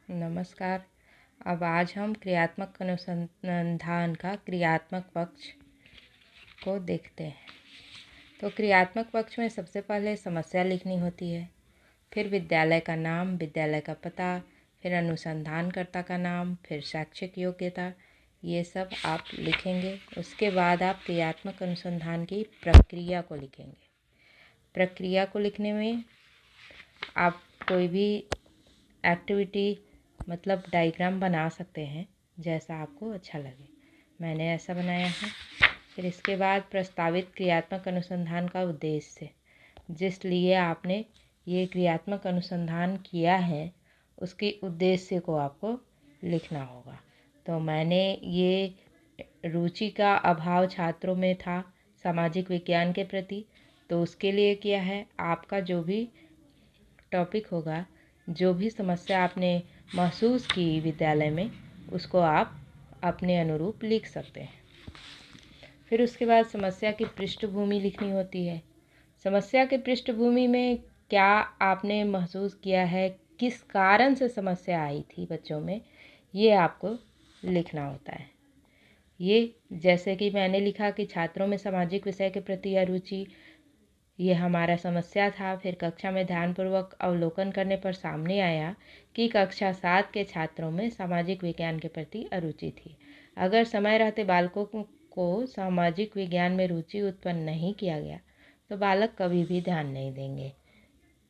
नमस्कार। अब आज हम क्रियात्मक अनुसंधान का क्रियात्मक पक्ष को देखते हैं। तो क्रियात्मक पक्ष में सबसे पहले समस्या लिखनी होती है, फिर विद्यालय का नाम, विद्यालय का पता, फिर अनुसंधानकर्ता का नाम, फिर शैक्षिक योग्यता, ये सब आप लिखेंगे। उसके बाद आप क्रियात्मक अनुसंधान की प्रक्रिया को लिखेंगे। प्रक्रिया को लिखने में आप कोई भी एक्टिविटी मतलब डायग्राम बना सकते हैं, जैसा आपको अच्छा लगे। मैंने ऐसा बनाया है। फिर इसके बाद प्रस्तावित क्रियात्मक अनुसंधान का उद्देश्य, जिस लिए आपने ये क्रियात्मक अनुसंधान किया है उसके उद्देश्य को आपको लिखना होगा। तो मैंने ये रुचि का अभाव छात्रों में था सामाजिक विज्ञान के प्रति, तो उसके लिए किया है। आपका जो भी टॉपिक होगा, जो भी समस्या आपने महसूस की विद्यालय में, उसको आप अपने अनुरूप लिख सकते हैं। फिर उसके बाद समस्या की पृष्ठभूमि लिखनी होती है। समस्या की पृष्ठभूमि में क्या आपने महसूस किया है, किस कारण से समस्या आई थी बच्चों में, ये आपको लिखना होता है। ये जैसे कि मैंने लिखा कि छात्रों में सामाजिक विषय के प्रति अरुचि, ये हमारा समस्या था। फिर कक्षा में ध्यानपूर्वक अवलोकन करने पर सामने आया कि कक्षा 7 के छात्रों में सामाजिक विज्ञान के प्रति अरुचि थी। अगर समय रहते बालकों को सामाजिक विज्ञान में रुचि उत्पन्न नहीं किया गया तो बालक कभी भी ध्यान नहीं देंगे।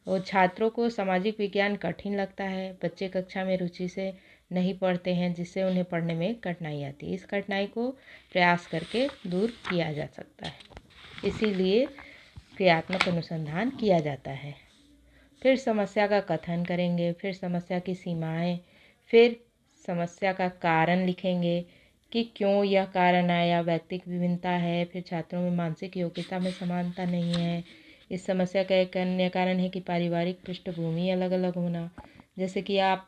और छात्रों को सामाजिक विज्ञान कठिन लगता है। बच्चे कक्षा में रुचि से नहीं पढ़ते हैं, जिससे उन्हें पढ़ने में कठिनाई आती है। इस कठिनाई को प्रयास करके दूर किया जा सकता है, इसीलिए क्रियात्मक अनुसंधान किया जाता है। फिर समस्या का कथन करेंगे, फिर समस्या की सीमाएं, फिर समस्या का कारण लिखेंगे कि क्यों यह कारण आया। व्यक्तिगत विभिन्नता है, फिर छात्रों में मानसिक योग्यता में समानता नहीं है। इस समस्या का एक अन्य कारण है कि पारिवारिक पृष्ठभूमि अलग अलग होना। जैसे कि आप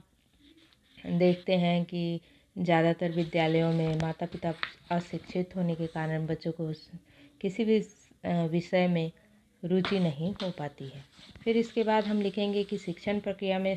देखते हैं कि ज़्यादातर विद्यालयों में माता पिता अशिक्षित होने के कारण बच्चों को किसी भी विषय में रुचि नहीं हो पाती है। फिर इसके बाद हम लिखेंगे कि शिक्षण प्रक्रिया में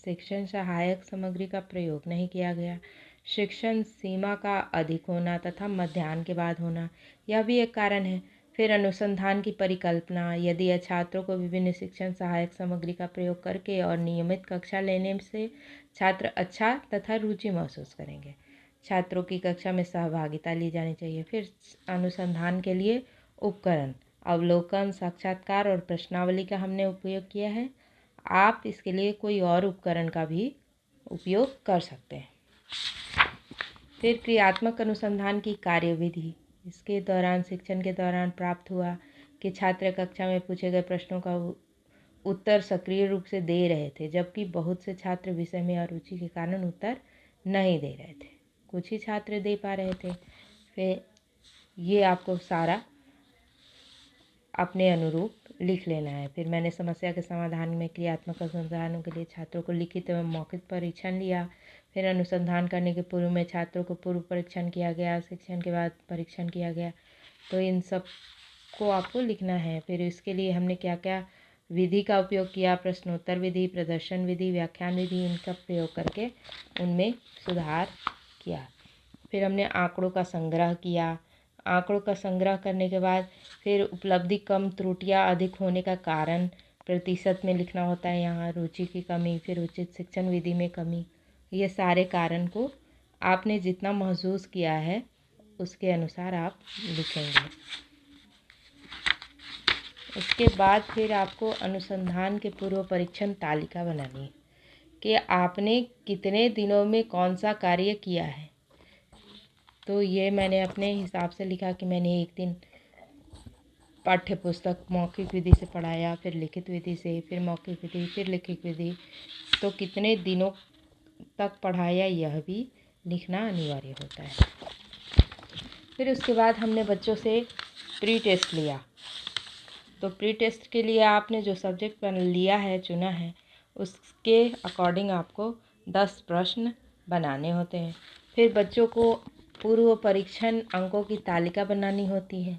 शिक्षण सहायक सामग्री का प्रयोग नहीं किया गया। शिक्षण सीमा का अधिक होना तथा मध्याह्न के बाद होना, यह भी एक कारण है। फिर अनुसंधान की परिकल्पना, यदि छात्रों को विभिन्न शिक्षण सहायक सामग्री का प्रयोग करके और नियमित कक्षा लेने से छात्र अच्छा तथा रुचि महसूस करेंगे। छात्रों की कक्षा में सहभागिता ली जानी चाहिए। फिर अनुसंधान के लिए उपकरण, अवलोकन, साक्षात्कार और प्रश्नावली का हमने उपयोग किया है। आप इसके लिए कोई और उपकरण का भी उपयोग कर सकते हैं। फिर क्रियात्मक अनुसंधान की कार्यविधि, इसके दौरान शिक्षण के दौरान प्राप्त हुआ कि छात्र कक्षा में पूछे गए प्रश्नों का उत्तर सक्रिय रूप से दे रहे थे, जबकि बहुत से छात्र विषय में अरुचि के कारण उत्तर नहीं दे रहे थे। कुछ ही छात्र दे पा रहे थे। फिर ये आपको सारा अपने अनुरूप लिख लेना है। फिर मैंने समस्या के समाधान में क्रियात्मक अनुसंधानों के लिए छात्रों को लिखित एवं मौखिक परीक्षण लिया। फिर अनुसंधान करने के पूर्व में छात्रों को पूर्व परीक्षण किया गया, शिक्षण के बाद परीक्षण किया गया। तो इन सब को आपको लिखना है। फिर इसके लिए हमने क्या क्या विधि का उपयोग किया, प्रश्नोत्तर विधि, प्रदर्शन विधि, व्याख्यान विधि, इनका प्रयोग करके उनमें सुधार किया। फिर हमने आंकड़ों का संग्रह किया। आंकड़ों का संग्रह करने के बाद फिर उपलब्धि कम, त्रुटियां अधिक होने का कारण प्रतिशत में लिखना होता है। यहाँ रुचि की कमी, फिर उचित शिक्षण विधि में कमी, ये सारे कारण को आपने जितना महसूस किया है उसके अनुसार आप लिखेंगे। उसके बाद फिर आपको अनुसंधान के पूर्व परीक्षण तालिका बनानी है कि आपने कितने दिनों में कौन सा कार्य किया है। तो ये मैंने अपने हिसाब से लिखा कि मैंने एक दिन पाठ्य पुस्तक मौखिक विधि से पढ़ाया, फिर लिखित विधि से, फिर मौखिक विधि, फिर लिखित विधि। तो कितने दिनों तक पढ़ाया, यह भी लिखना अनिवार्य होता है। फिर उसके बाद हमने बच्चों से प्री टेस्ट लिया। तो प्री टेस्ट के लिए आपने जो सब्जेक्ट लिया है, चुना है, उसके अकॉर्डिंग आपको 10 प्रश्न बनाने होते हैं। फिर बच्चों को पूर्व परीक्षण अंकों की तालिका बनानी होती है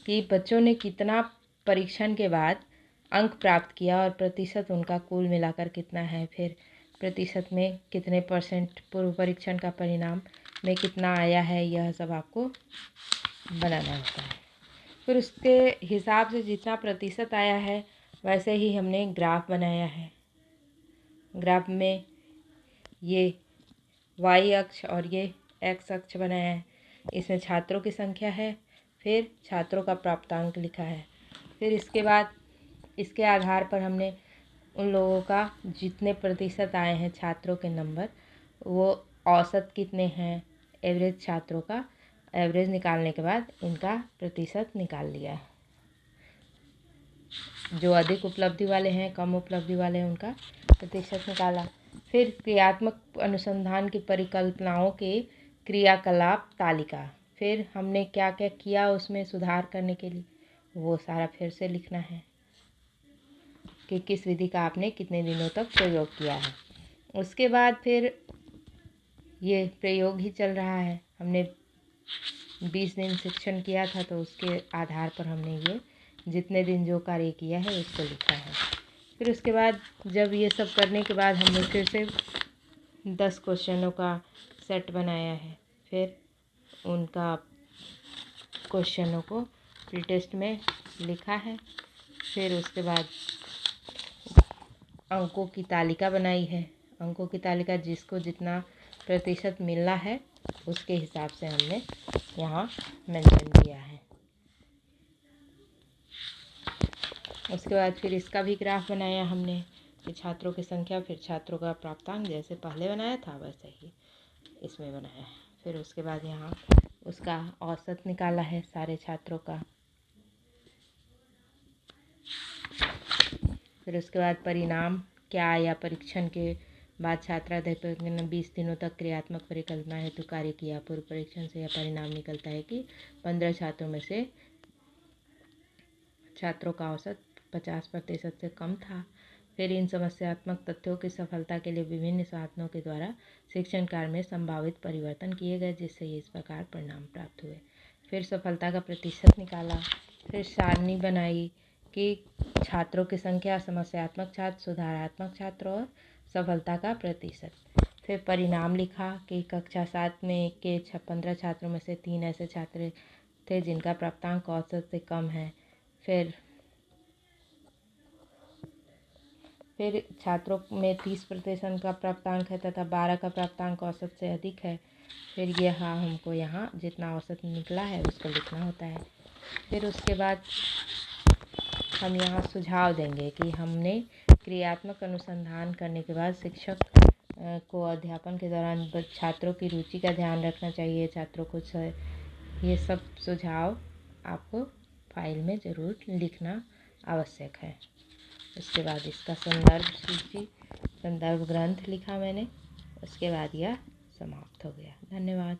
कि बच्चों ने कितना परीक्षण के बाद अंक प्राप्त किया और प्रतिशत उनका कुल मिलाकर कितना है। फिर प्रतिशत में कितने परसेंट पूर्व परीक्षण का परिणाम में कितना आया है, यह सब आपको बनाना होता है। फिर उसके हिसाब से जितना प्रतिशत आया है वैसे ही हमने ग्राफ बनाया है। ग्राफ में ये y अक्ष और ये x अक्ष बनाया है। इसमें छात्रों की संख्या है, फिर छात्रों का प्राप्तांक लिखा है। फिर इसके बाद इसके आधार पर हमने उन लोगों का जितने प्रतिशत आए हैं छात्रों के नंबर, वो औसत कितने हैं, एवरेज छात्रों का एवरेज निकालने के बाद इनका प्रतिशत निकाल लिया है। जो अधिक उपलब्धि वाले हैं, कम उपलब्धि वाले हैं, उनका प्रतिशत निकाला। फिर क्रियात्मक अनुसंधान की परिकल्पनाओं के क्रियाकलाप तालिका, फिर हमने क्या क्या किया उसमें सुधार करने के लिए, वो सारा फिर से लिखना है कि किस विधि का आपने कितने दिनों तक प्रयोग किया है। उसके बाद फिर ये प्रयोग ही चल रहा है। हमने 20 दिन शिक्षण किया था, तो उसके आधार पर हमने ये जितने दिन जो कार्य किया है उसको लिखा है। फिर उसके बाद जब ये सब करने के बाद हमने फिर से 10 क्वेश्चनों का सेट बनाया है। फिर उनका क्वेश्चनों को प्री टेस्ट में लिखा है। फिर उसके बाद अंकों की तालिका बनाई है। अंकों की तालिका जिसको जितना प्रतिशत मिलना है उसके हिसाब से हमने यहाँ मेंशन किया है। उसके बाद फिर इसका भी ग्राफ बनाया हमने कि छात्रों की संख्या, फिर छात्रों का प्राप्तांक जैसे पहले बनाया था वैसे ही इसमें बनाया है। फिर उसके बाद यहाँ उसका औसत निकाला है सारे छात्रों का। फिर उसके बाद परिणाम क्या आया, परीक्षण के बाद छात्राध्यापक ने 20 दिनों तक क्रियात्मक परिकल्पना हेतु कार्य किया। पूर्व परीक्षण से यह परिणाम निकलता है कि 15 छात्रों में से छात्रों का औसत 50% से कम था। फिर इन समस्यात्मक तथ्यों की सफलता के लिए विभिन्न साधनों के द्वारा शिक्षण कार्य में संभावित परिवर्तन किए गए, जिससे इस प्रकार परिणाम प्राप्त हुए। फिर सफलता का प्रतिशत निकाला। फिर सारणी बनाई कि छात्रों की संख्या, समस्यात्मक छात्र, सुधारात्मक छात्र और सफलता का प्रतिशत। फिर परिणाम लिखा कि कक्षा 7 में के 15 छात्रों में से 3 ऐसे छात्र थे जिनका प्राप्तांक औसत से कम है। फिर छात्रों में 30% का प्राप्तांक है तथा 12 का प्राप्तांक औसत से अधिक है। फिर यह हमको यहाँ जितना औसत निकला है उसको लिखना होता है। फिर उसके बाद हम यहाँ सुझाव देंगे कि हमने क्रियात्मक अनुसंधान करने के बाद शिक्षक को अध्यापन के दौरान छात्रों की रुचि का ध्यान रखना चाहिए। छात्रों को ये सब सुझाव आपको फाइल में ज़रूर लिखना आवश्यक है। उसके बाद इसका संदर्भ ग्रंथ लिखा मैंने। उसके बाद यह समाप्त हो गया। धन्यवाद।